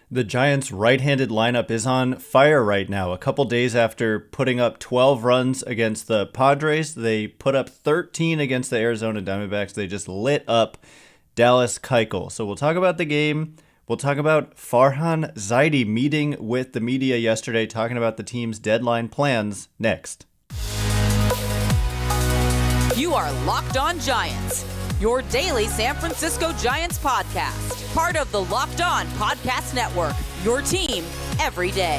The Giants' right-handed lineup is on fire right now. A couple days after putting up 12 runs against the Padres, they put up 13 against the Arizona Diamondbacks. They just lit up Dallas Keuchel. So we'll talk about the game. We'll talk about Farhan Zaidi meeting with the media yesterday, talking about the team's deadline plans next. You are Locked On Giants, your daily San Francisco Giants podcast. Part of the Locked On Podcast Network, your team every day.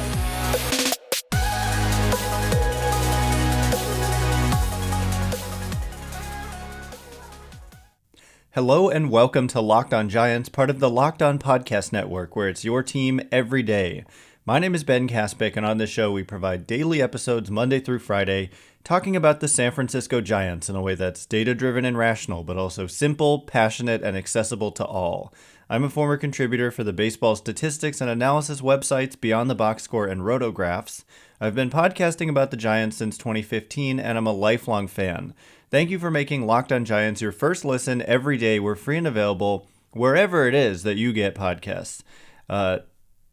Hello and welcome to Locked On Giants, part of the Locked On Podcast Network, where it's your team every day. My name is Ben Kaspick, and on this show we provide daily episodes Monday through Friday, talking about the San Francisco Giants in a way that's data-driven and rational, but also simple, passionate, and accessible to all. I'm a former contributor for the baseball statistics and analysis websites Beyond the Box Score and Rotographs. I've been podcasting about the Giants since 2015, and I'm a lifelong fan. Thank you for making Locked On Giants your first listen every day. We're free and available wherever it is that you get podcasts.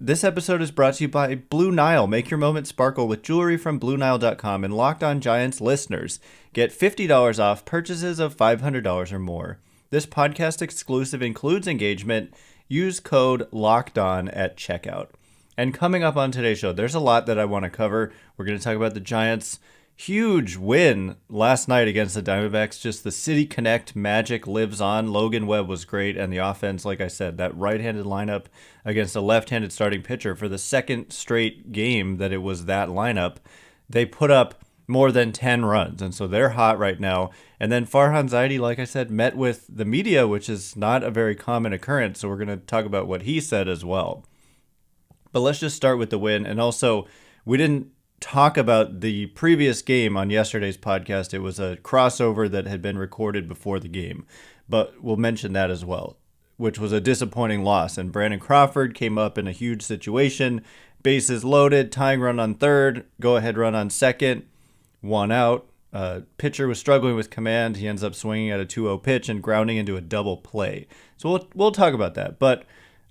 This episode is brought to you by Blue Nile. Make your moment sparkle with jewelry from BlueNile.com, and Locked On Giants listeners get $50 off purchases of $500 or more. This podcast exclusive includes engagement. Use code LOCKEDON at checkout. And coming up on today's show, there's a lot that I want to cover. We're going to talk about the Giants' huge win last night against the Diamondbacks. Just the City Connect magic lives on. Logan Webb was great, and the offense, like I said, that right-handed lineup against a left-handed starting pitcher for the second straight game that it was that lineup, they put up more than 10 runs, and so they're hot right now. And then Farhan Zaidi, like I said, met with the media, which is not a very common occurrence, so we're going to talk about what he said as well. But let's just start with the win, and also, we didn't talk about the previous game on yesterday's podcast. It was a crossover that had been recorded before the game, but we'll mention that as well, which was a disappointing loss. And Brandon Crawford came up in a huge situation, bases loaded, tying run on third, go-ahead run on second, one out. Pitcher was struggling with command. He ends up swinging at a 2-0 pitch and grounding into a double play. So we'll talk about that, but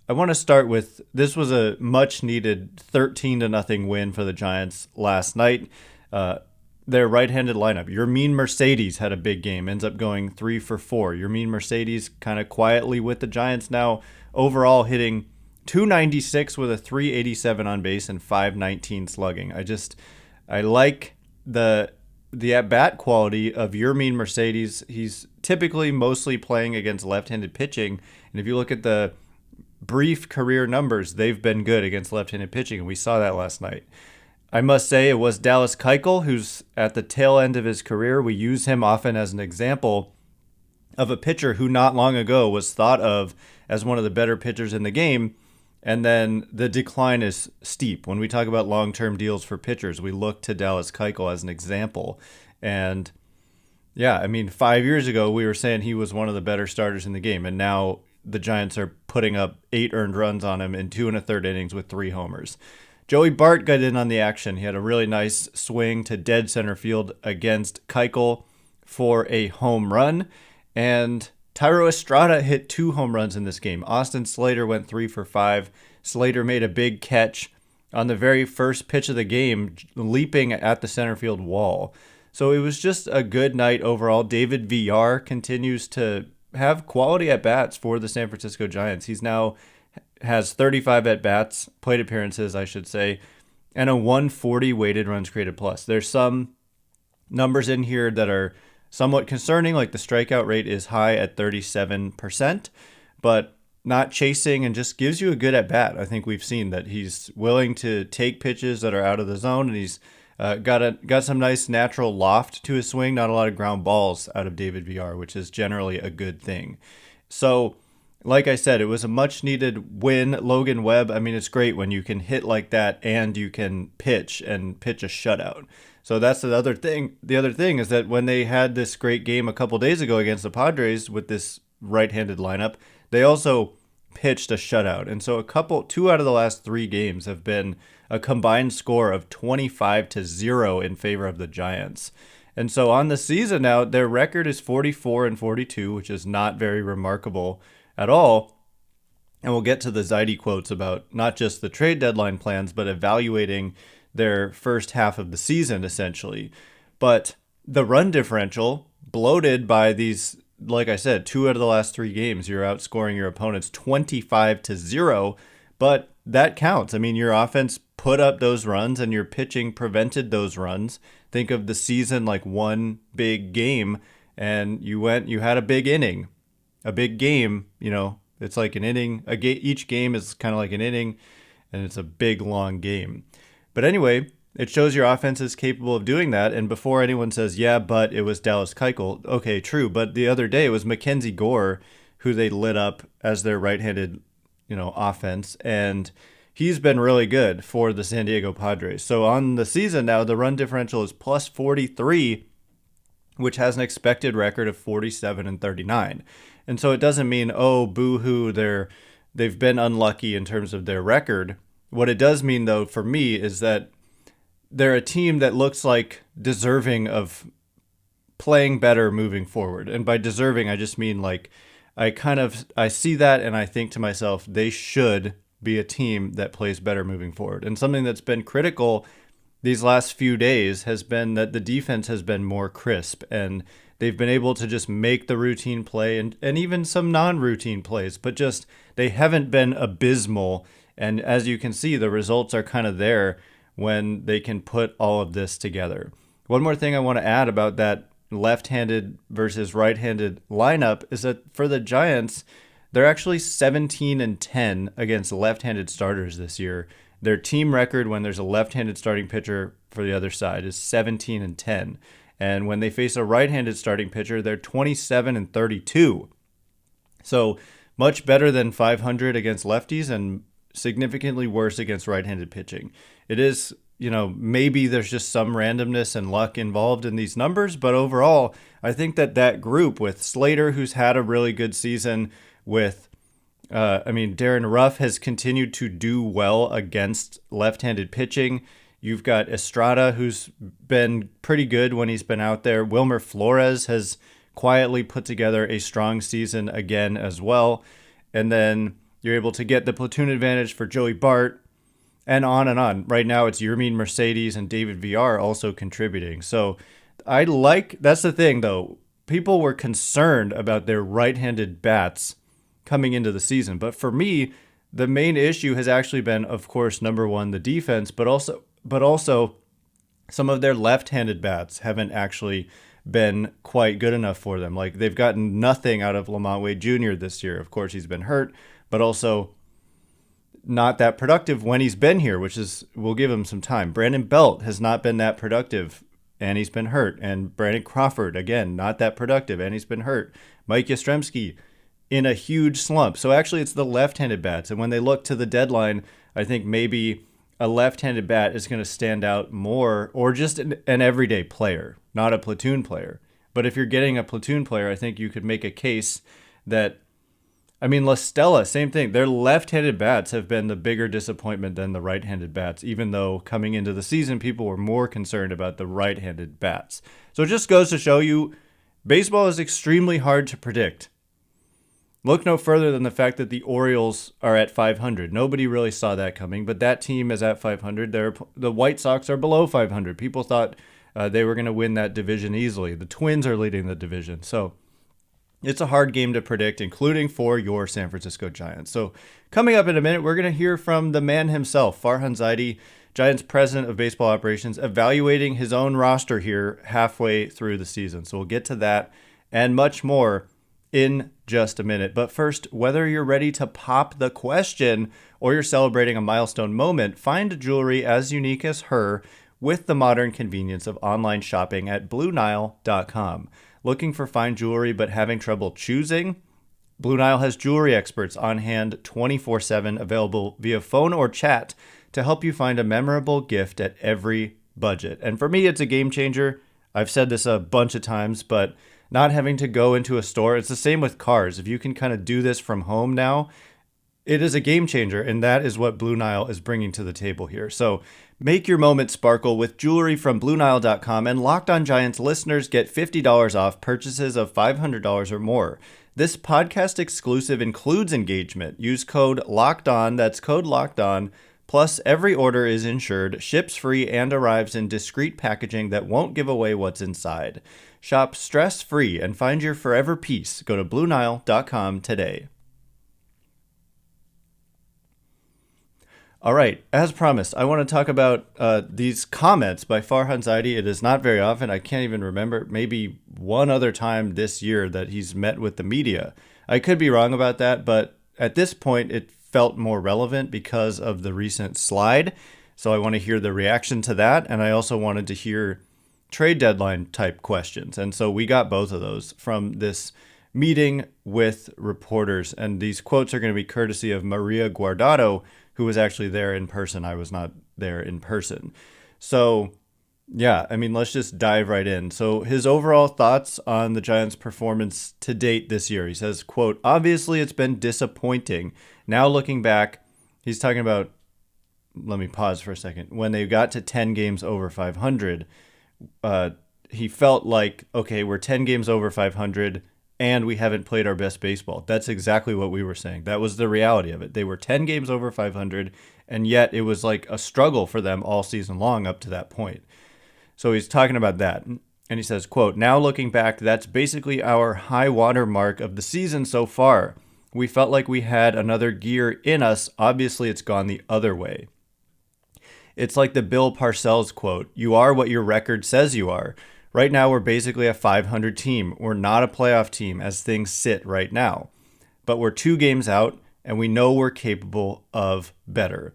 I want to start with, this was a much-needed 13-0 win for the Giants last night. Their right-handed lineup, Yermín Mercedes had a big game, ends up going 3 for 4. Yermín Mercedes kind of quietly with the Giants now, overall hitting .296 with a .387 on base and .519 slugging. I like the at-bat quality of Yermín Mercedes. He's typically mostly playing against left-handed pitching, and if you look at the brief career numbers, they've been good against left-handed pitching, and we saw that last night. I must say it was Dallas Keuchel, who's at the tail end of his career. We use him often as an example of a pitcher who not long ago was thought of as one of the better pitchers in the game, and then the decline is steep. When we talk about long-term deals for pitchers, we look to Dallas Keuchel as an example. And yeah, I mean, 5 years ago, we were saying he was one of the better starters in the game, and now the Giants are putting up 8 earned runs on him in 2 1/3 innings with 3 homers. Joey Bart got in on the action. He had a really nice swing to dead center field against Keuchel for a home run. And Thairo Estrada hit 2 home runs in this game. Austin Slater went 3 for 5. Slater made a big catch on the very first pitch of the game, leaping at the center field wall. So it was just a good night overall. David Villar continues to have quality at-bats for the San Francisco Giants. He's now has 35 at-bats, plate appearances, I should say, and a 140 weighted runs created plus. There's some numbers in here that are somewhat concerning, like the strikeout rate is high at 37%, but not chasing and just gives you a good at-bat. I think we've seen that he's willing to take pitches that are out of the zone, and he's got some nice natural loft to his swing, not a lot of ground balls out of David Villar, which is generally a good thing. So, like I said, it was a much-needed win. Logan Webb, I mean, it's great when you can hit like that and you can pitch a shutout. So that's the other thing. The other thing is that when they had this great game a couple days ago against the Padres with this right-handed lineup, they also pitched a shutout. And so 2 out of the last 3 games have been a combined score of 25-0 in favor of the Giants. And so on the season now, their record is 44-42, which is not very remarkable at all. And we'll get to the Zaidi quotes about not just the trade deadline plans, but evaluating their first half of the season, essentially. But the run differential, bloated by these, like I said, 2 out of the last 3 games, you're outscoring your opponents 25-0, but that counts. I mean, your offense put up those runs and your pitching prevented those runs. Think of the season like one big game, and you had a big inning, a big game, it's like an inning. Each game is kind of like an inning, and it's a big, long game. But anyway, it shows your offense is capable of doing that. And before anyone says, yeah, but it was Dallas Keuchel, okay, true. But the other day it was MacKenzie Gore who they lit up as their right-handed, offense. And he's been really good for the San Diego Padres. So on the season now, the run differential is plus 43, which has an expected record of 47-39. And so it doesn't mean, oh, boo-hoo, they've been unlucky in terms of their record. What it does mean, though, for me, is that they're a team that looks like deserving of playing better moving forward. And by deserving, I just mean like I see that and I think to myself, they should be a team that plays better moving forward. And something that's been critical these last few days has been that the defense has been more crisp, and they've been able to just make the routine play and even some non-routine plays, but just they haven't been abysmal. And as you can see, the results are kind of there when they can put all of this together. One more thing I want to add about that left-handed versus right-handed lineup is that for the Giants, they're actually 17-10 against left-handed starters this year. Their team record when there's a left-handed starting pitcher for the other side is 17-10. And when they face a right-handed starting pitcher, they're 27-32. So much better than 500 against lefties and significantly worse against right-handed pitching. It is, maybe there's just some randomness and luck involved in these numbers, but overall, I think that group with Slater, who's had a really good season, with Darren Ruff has continued to do well against left-handed pitching. You've got Estrada, who's been pretty good when he's been out there. Wilmer Flores has quietly put together a strong season again as well. And then you're able to get the platoon advantage for Joey Bart, and on and on. Right now it's Yermín Mercedes and David Villar also contributing. So that's the thing though. People were concerned about their right-handed bats coming into the season. But for me, the main issue has actually been, of course, number one, the defense, but also some of their left-handed bats haven't actually been quite good enough for them. Like, they've gotten nothing out of Lamont Wade Jr. this year. Of course, he's been hurt, but also not that productive when he's been here, we'll give him some time. Brandon Belt has not been that productive, and he's been hurt. And Brandon Crawford, again, not that productive, and he's been hurt. Mike Yastrzemski in a huge slump. So actually, it's the left-handed bats. And when they look to the deadline, I think maybe a left-handed bat is going to stand out more, or just an everyday player, not a platoon player. But if you're getting a platoon player, I think you could make a case that, La Stella, same thing. Their left-handed bats have been the bigger disappointment than the right-handed bats, even though coming into the season, people were more concerned about the right-handed bats. So it just goes to show you, baseball is extremely hard to predict. Look no further than the fact that the Orioles are at 500. Nobody really saw that coming, but that team is at 500. The White Sox are below 500. People thought they were going to win that division easily. The Twins are leading the division. So it's a hard game to predict, including for your San Francisco Giants. So coming up in a minute, we're going to hear from the man himself, Farhan Zaidi, Giants president of baseball operations, evaluating his own roster here halfway through the season. So we'll get to that and much more in just a minute. But first, whether you're ready to pop the question or you're celebrating a milestone moment, find jewelry as unique as her with the modern convenience of online shopping at BlueNile.com. Looking for fine jewelry but having trouble choosing? Blue Nile has jewelry experts on hand 24/7, available via phone or chat to help you find a memorable gift at every budget. And for me, it's a game changer. I've said this a bunch of times, but not having to go into a store, it's the same with cars. If you can kind of do this from home now, it is a game changer, and that is what Blue Nile is bringing to the table here. So make your moment sparkle with jewelry from BlueNile.com, and Locked On Giants listeners get $50 off purchases of $500 or more. This podcast exclusive includes engagement. Use code LOCKEDON, that's code LOCKEDON, plus every order is insured, ships free, and arrives in discreet packaging that won't give away what's inside. Shop stress-free and find your forever peace. Go to BlueNile.com today. All right, as promised, I want to talk about these comments by Farhan Zaidi. It is not very often. I can't even remember, maybe one other time this year that he's met with the media. I could be wrong about that, but at this point, it felt more relevant because of the recent slide. So I want to hear the reaction to that, and I also wanted to hear trade deadline type questions. And so we got both of those from this meeting with reporters, and these quotes are going to be courtesy of Maria Guardado, who was actually there in person. I was not there in person. So, yeah, I mean, let's just dive right in. So his overall thoughts on the Giants' performance to date this year. He says, quote, obviously it's been disappointing. Now looking back, he's talking about, let me pause for a second. When they got to 10 games over 500, he felt like, okay, we're 10 games over 500 and we haven't played our best baseball. That's exactly what we were saying. That was the reality of it. They were 10 games over 500, and yet it was like a struggle for them all season long up to that point. So he's talking about that. And he says, quote, now looking back, that's basically our high water mark of the season so far. We felt like we had another gear in us. Obviously, it's gone the other way. It's like the Bill Parcells quote, you are what your record says you are. Right now, we're basically a 500 team. We're not a playoff team as things sit right now. But we're 2 games out, and we know we're capable of better.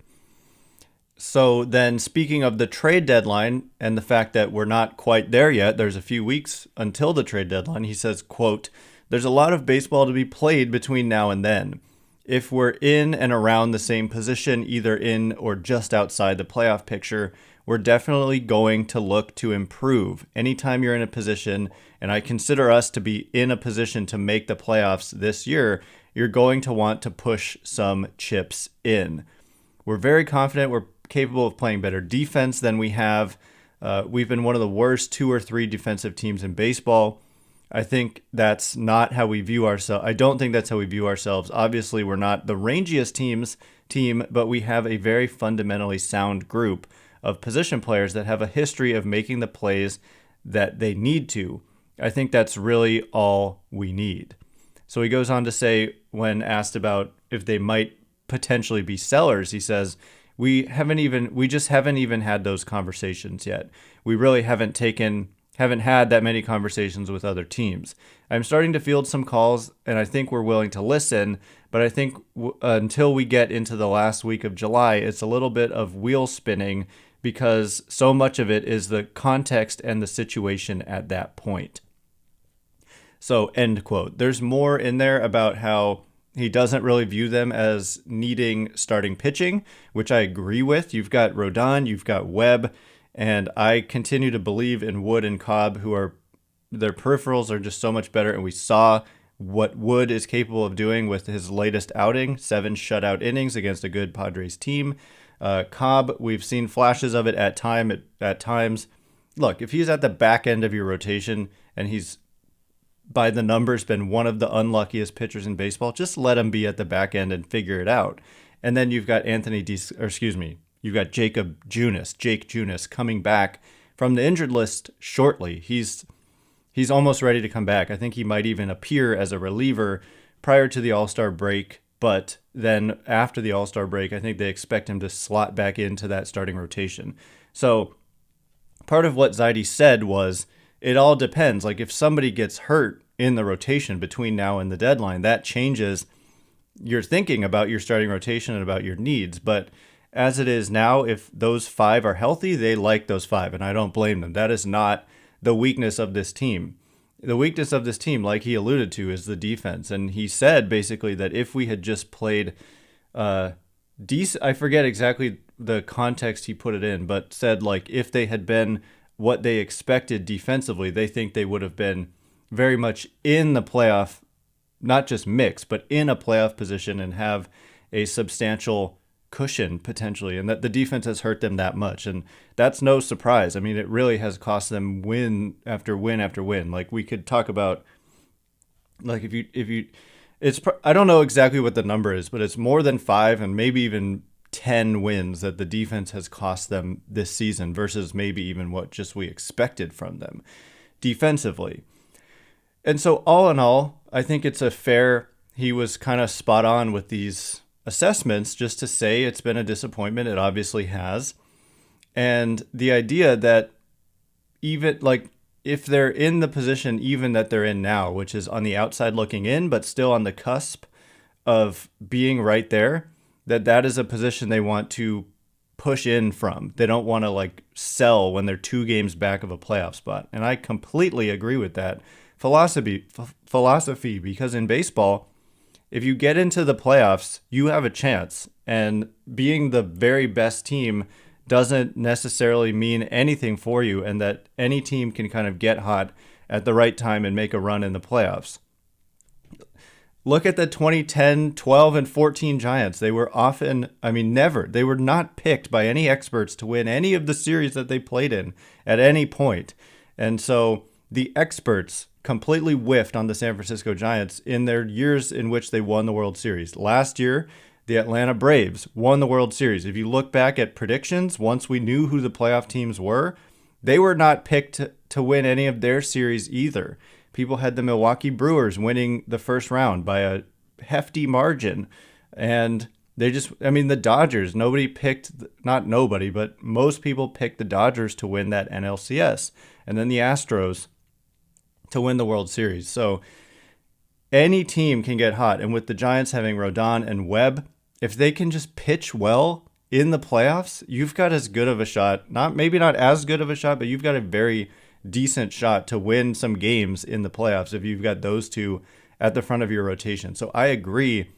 So then, speaking of the trade deadline and the fact that we're not quite there yet, there's a few weeks until the trade deadline, he says, quote, there's a lot of baseball to be played between now and then. If we're in and around the same position, either in or just outside the playoff picture, we're definitely going to look to improve. Anytime you're in a position, and I consider us to be in a position to make the playoffs this year, you're going to want to push some chips in. We're very confident we're capable of playing better defense than we have. We've been one of the worst 2 or 3 defensive teams in baseball. I think that's not how we view ourselves. I don't think that's how we view ourselves. Obviously, we're not the rangiest team, but we have a very fundamentally sound group of position players that have a history of making the plays that they need to. I think that's really all we need. So he goes on to say, when asked about if they might potentially be sellers, he says, we just haven't even had those conversations yet. We really haven't had that many conversations with other teams. I'm starting to field some calls, and I think we're willing to listen, but I think until we get into the last week of July, it's a little bit of wheel spinning because so much of it is the context and the situation at that point. So, end quote. There's more in there about how he doesn't really view them as needing starting pitching, which I agree with. You've got Rodón, you've got Webb, and I continue to believe in Wood and Cobb, their peripherals are just so much better, and we saw what Wood is capable of doing with his latest outing, 7 shutout innings against a good Padres team. Cobb, we've seen flashes of it at times. Look, if he's at the back end of your rotation and he's, by the numbers, been one of the unluckiest pitchers in baseball, just let him be at the back end and figure it out. And then you've got you've got Jakob Junis, Jake Junis, coming back from the injured list shortly. He's almost ready to come back. I think he might even appear as a reliever prior to the All-Star break. But then after the All-Star break, I think they expect him to slot back into that starting rotation. So part of what Zaidi said was, it all depends. Like if somebody gets hurt in the rotation between now and the deadline, that changes your thinking about your starting rotation and about your needs. But as it is now, if those 5 are healthy, they like those 5, and I don't blame them. That is not the weakness of this team. The weakness of this team, like he alluded to, is the defense. And he said basically that if we had just played I forget exactly the context he put it in, but said like if they had been what they expected defensively, they think they would have been very much in the playoff, not just mix, but in a playoff position and have a substantial cushion potentially, and that the defense has hurt them that much. And that's no surprise. I mean, it really has cost them win after win after win. Like we could talk about Like if you, I don't know exactly what the number is, but it's more than 5 and maybe even 10 wins that the defense has cost them this season versus maybe even what just we expected from them defensively. And so all in all, I think it's he was kind of spot on with these assessments, just to say it's been a disappointment. It obviously has. And the idea that even like if they're in the position even that they're in now, which is on the outside looking in, but still on the cusp of being right there, that is a position they want to push in from. They don't want to like sell when they're 2 games back of a playoff spot. And I completely agree with that philosophy because in baseball, if you get into the playoffs, you have a chance. And being the very best team doesn't necessarily mean anything for you, and that any team can kind of get hot at the right time and make a run in the playoffs. Look at the 2010, 12, and 14 Giants. They were they were not picked by any experts to win any of the series that they played in at any point. And so the experts completely whiffed on the San Francisco Giants in their years in which they won the World Series. Last year, the Atlanta Braves won the World Series. If you look back at predictions, once we knew who the playoff teams were, they were not picked to win any of their series either. People had the Milwaukee Brewers winning the first round by a hefty margin. And the Dodgers, but most people picked the Dodgers to win that NLCS. And then the Astros to win the World Series. So any team can get hot. And with the Giants having Rodón and Webb, if they can just pitch well in the playoffs, you've got as good of a shot, maybe not as good of a shot, but you've got a very decent shot to win some games in the playoffs if you've got those two at the front of your rotation. So I agree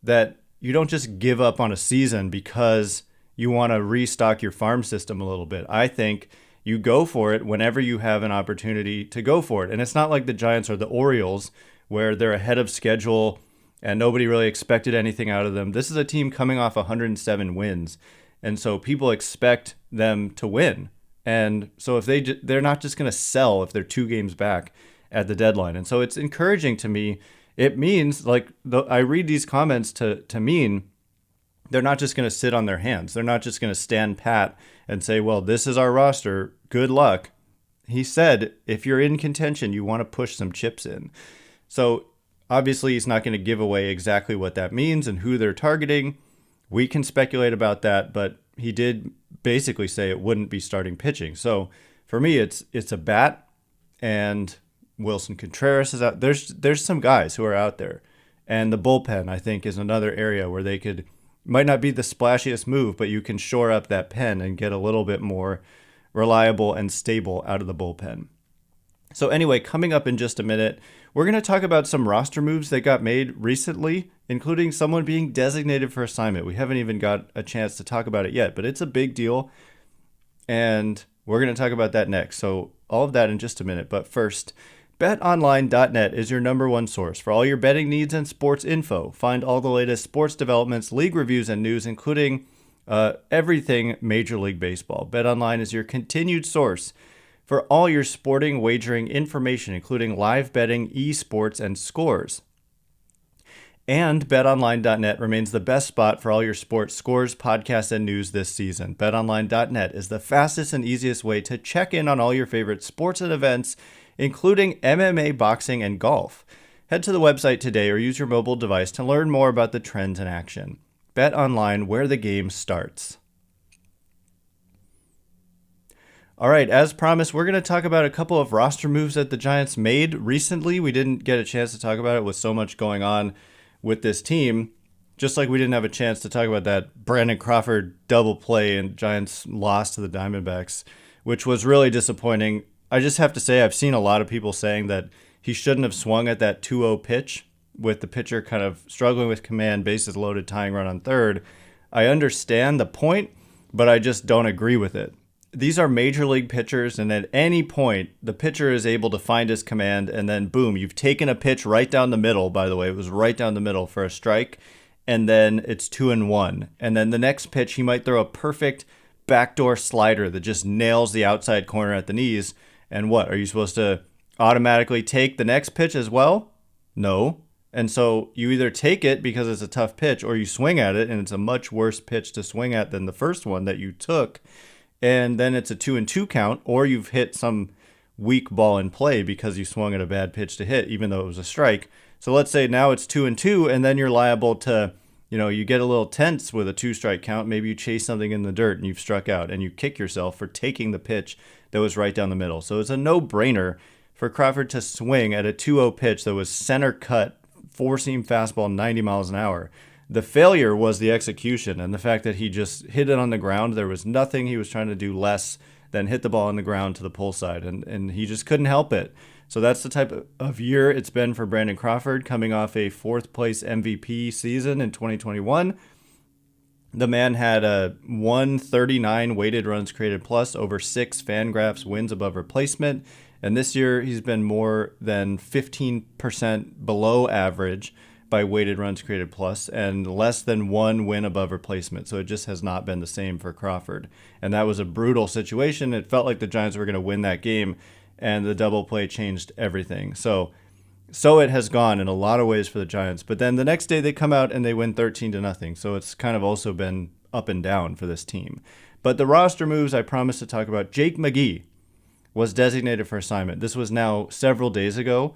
that you don't just give up on a season because you want to restock your farm system a little bit. I think you go for it whenever you have an opportunity to go for it. And it's not like the Giants or the Orioles where they're ahead of schedule and nobody really expected anything out of them. This is a team coming off 107 wins. And so people expect them to win. And so if they're not just going to sell if they're 2 games back at the deadline. And so it's encouraging to me. It means I read these comments to mean they're not just going to sit on their hands. They're not just going to stand pat and say, well, this is our roster. Good luck. He said, if you're in contention, you want to push some chips in. So obviously he's not going to give away exactly what that means and who they're targeting. We can speculate about that, but he did basically say it wouldn't be starting pitching. So for me, it's a bat, and Wilson Contreras is out. There's some guys who are out there, and the bullpen I think is another area where they might not be the splashiest move, but you can shore up that pen and get a little bit more reliable and stable out of the bullpen. So anyway, coming up in just a minute, we're going to talk about some roster moves that got made recently, including someone being designated for assignment. We haven't even got a chance to talk about it yet, but it's a big deal, and we're going to talk about that next. So all of that in just a minute. But first, betonline.net is your number one source for all your betting needs and sports info. Find all the latest sports developments, league reviews, and news, including everything Major League Baseball. BetOnline is your continued source for all your sporting wagering information, including live betting, esports, and scores. And betonline.net remains the best spot for all your sports scores, podcasts, and news this season. Betonline.net is the fastest and easiest way to check in on all your favorite sports and events, including MMA, boxing, and golf. Head to the website today or use your mobile device to learn more about the trends in action. Bet online, where the game starts. All right, as promised, we're going to talk about a couple of roster moves that the Giants made recently. We didn't get a chance to talk about it with so much going on with this team, just like we didn't have a chance to talk about that Brandon Crawford double play and Giants loss to the Diamondbacks, which was really disappointing. I just have to say I've seen a lot of people saying that he shouldn't have swung at that 2-0 pitch with the pitcher kind of struggling with command, bases loaded, tying run on third. I understand the point, but I just don't agree with it. These are major league pitchers, and at any point, the pitcher is able to find his command, and then boom, you've taken a pitch right down the middle, by the way. It was right down the middle for a strike, and then it's 2-1. And then the next pitch, he might throw a perfect backdoor slider that just nails the outside corner at the knees. And what, are you supposed to automatically take the next pitch as well? No. And so you either take it because it's a tough pitch or you swing at it and it's a much worse pitch to swing at than the first one that you took. And then it's a 2-2 count, or you've hit some weak ball in play because you swung at a bad pitch to hit, even though it was a strike. So let's say now it's 2-2, and then you're liable to, you get a little tense with a 2-strike count. Maybe you chase something in the dirt and you've struck out, and you kick yourself for taking the pitch that was right down the middle. So it's a no-brainer for Crawford to swing at a 2-0 pitch that was center cut, four-seam fastball, 90 miles an hour. The failure was the execution and the fact that he just hit it on the ground. There was nothing he was trying to do less than hit the ball on the ground to the pull side, and he just couldn't help it. So that's the type of year it's been for Brandon Crawford, coming off a fourth-place MVP season in 2021. The man had a 139 weighted runs created plus, over 6 Fangraphs wins above replacement, and this year he's been more than 15% below average by weighted runs created plus, and less than 1 win above replacement. So it just has not been the same for Crawford. And that was a brutal situation. It felt like the Giants were going to win that game, and the double play changed everything. So it has gone in a lot of ways for the Giants. But then the next day they come out and they win 13-0. So it's kind of also been up and down for this team. But the roster moves I promised to talk about. Jake McGee was designated for assignment. This was now several days ago.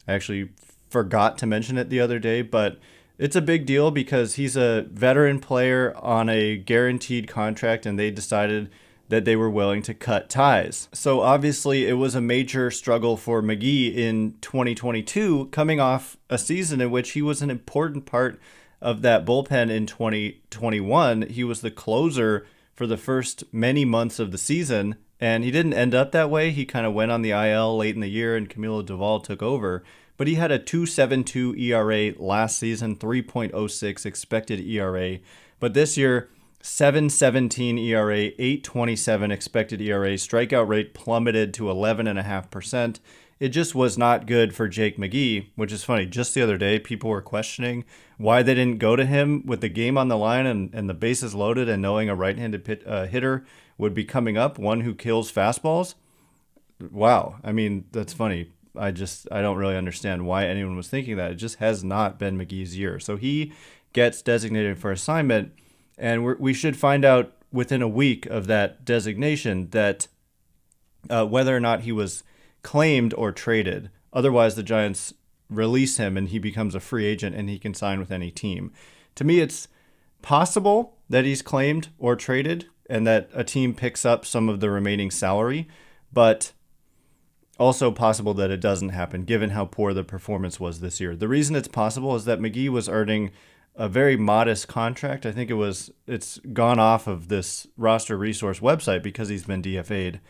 I actually forgot to mention it the other day, but it's a big deal because he's a veteran player on a guaranteed contract, and they decided that they were willing to cut ties. So obviously it was a major struggle for McGee in 2022, coming off a season in which he was an important part of that bullpen in 2021. He was the closer for the first many months of the season, and he didn't end up that way. He kind of went on the IL late in the year, and Camilo Doval took over. But he had a 2.72 ERA last season, 3.06 expected ERA. But this year, 7.17 ERA, 8.27 expected ERA. Strikeout rate plummeted to 11.5%. It just was not good for Jake McGee, which is funny. Just the other day, people were questioning why they didn't go to him with the game on the line and the bases loaded, and knowing a right-handed hitter would be coming up, one who kills fastballs. Wow. I mean, that's funny. I don't really understand why anyone was thinking that. It just has not been McGee's year. So he gets designated for assignment, and we should find out within a week of that designation that whether or not he was claimed or traded. Otherwise, the Giants release him and he becomes a free agent and he can sign with any team. To me, it's possible that he's claimed or traded and that a team picks up some of the remaining salary, but also possible that it doesn't happen, given how poor the performance was this year. The reason it's possible is that McGee was earning a very modest contract. I think it's gone off of this roster resource website because he's been DFA'd.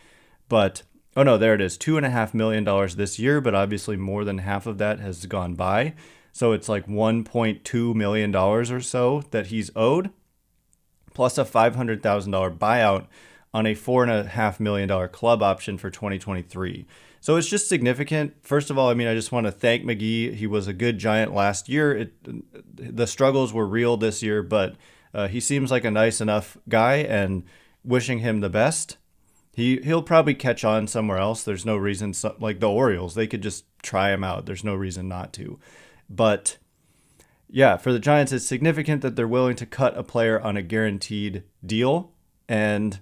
But, oh no, there it is, $2.5 million this year, but obviously more than half of that has gone by. So it's like $1.2 million or so that he's owed, plus a $500,000 buyout on a $4.5 million club option for 2023. So it's just significant. First of all, I mean, I just want to thank McGee. He was a good Giant last year. The struggles were real this year, but he seems like a nice enough guy, and wishing him the best. He'll probably catch on somewhere else. There's no reason, like the Orioles, they could just try him out. There's no reason not to. But yeah, for the Giants, it's significant that they're willing to cut a player on a guaranteed deal, and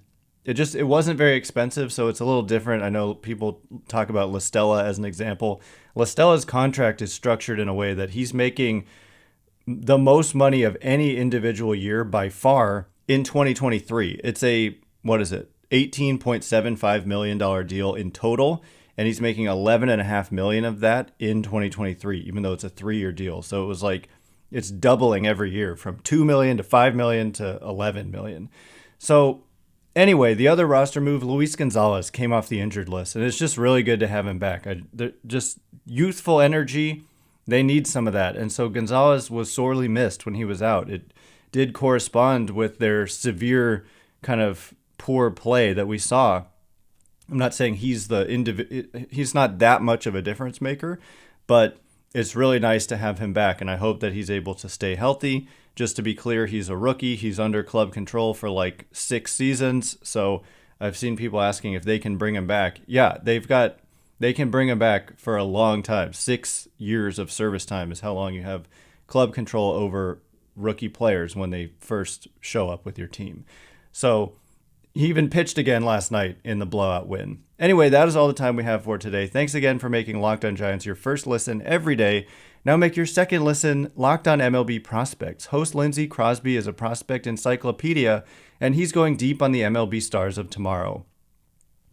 it wasn't very expensive, so it's a little different. I know people talk about La Stella as an example. La Stella's contract is structured in a way that he's making the most money of any individual year by far in 2023. It's a, $18.75 million deal in total, and he's making $11.5 million of that in 2023, even though it's a 3-year deal. So it was like it's doubling every year from $2 million to $5 million to $11 million. So anyway, the other roster move, Luis Gonzalez came off the injured list, and it's just really good to have him back. Just youthful energy, they need some of that. And so Gonzalez was sorely missed when he was out. It did correspond with their severe kind of poor play that we saw. I'm not saying he's not that much of a difference maker, but it's really nice to have him back, and I hope that he's able to stay healthy. Just to be clear, he's a rookie. He's under club control for like 6 seasons. So I've seen people asking if they can bring him back. Yeah, they've got they can bring him back for a long time. 6 years of service time is how long you have club control over rookie players when they first show up with your team. So he even pitched again last night in the blowout win. Anyway, that is all the time we have for today. Thanks again for making Locked On Giants your first listen every day. Now make your second listen Locked On MLB Prospects. Host Lindsey Crosby is a prospect encyclopedia, and he's going deep on the MLB stars of tomorrow.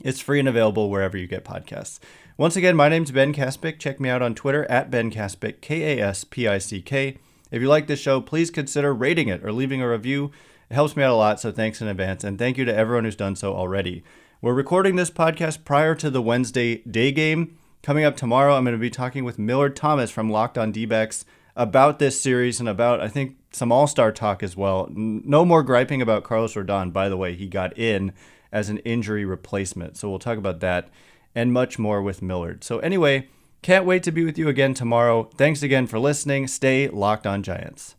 It's free and available wherever you get podcasts. Once again, my name's Ben Kaspick. Check me out on Twitter at Ben Kaspick, Kaspick. If you like this show, please consider rating it or leaving a review. It helps me out a lot, so thanks in advance. And thank you to everyone who's done so already. We're recording this podcast prior to the Wednesday day game. Coming up tomorrow, I'm going to be talking with Millard Thomas from Locked On D-backs about this series and about, I think, some all-star talk as well. No more griping about Carlos Rodón. By the way, he got in as an injury replacement. So we'll talk about that and much more with Millard. So anyway, can't wait to be with you again tomorrow. Thanks again for listening. Stay Locked On Giants.